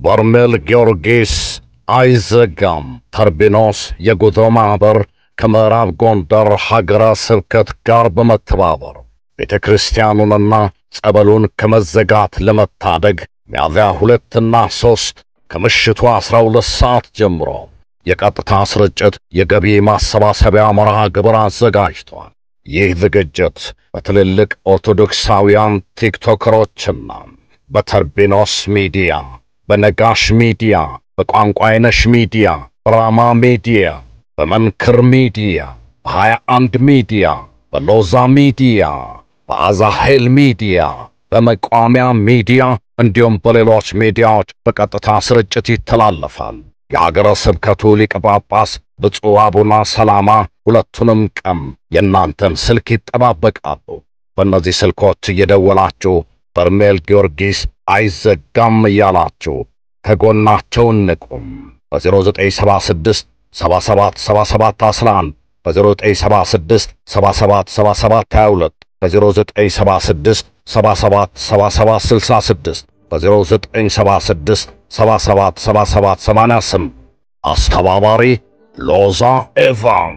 በርሜል ጊዮርጊስ አይዘጋም። ተርቢኖስ የጉዞ ማህበር ከምዕራብ ጎንደር ሀገረ ስብከት ጋር በመተባበር ቤተክርስቲያኑንና ጸበሉን ከመዘጋት ለመታደግ ሚያዝያ 2 እና 3 ከምሽቱ 12 ሰዓት ጀምሮ የቀጥታ ስርጭት የገቢ ማሰባሰቢያ መርሃ ግብር አዘጋጅቷል። ይህ ዝግጅት በትልልቅ ኦርቶዶክሳውያን ቲክቶከሮችና በተርቢኖስ ሚዲያ፣ በነጋሽ ሚዲያ፣ በቋንቋይነሽ ሚዲያ፣ በራማ ሚዲያ፣ በመንክር ሚዲያ፣ በ21 ሚዲያ፣ በሎዛ ሚዲያ፣ በአዛሄል ሚዲያ፣ በመቋሚያ ሚዲያ እንዲሁም በሌሎች ሚዲያዎች በቀጥታ ስርጭት ይተላለፋል። የሀገረ ስብከቱ ሊቀ ጳጳስ ብፁዕ አቡነ ሰላማ ሁለቱንም ቀን የእናንተን ስልክ ይጠባበቃሉ። በእነዚህ ስልኮች እየደወላችሁ በርሜል ጊዮርጊስ አይዘጋም እያላችሁ ከጎናቸው ንቁም። በ0976 777711 በ0976 777722 በ0976 777766 በ0976 777788 አስተባባሪ ሎዛ ኤቫን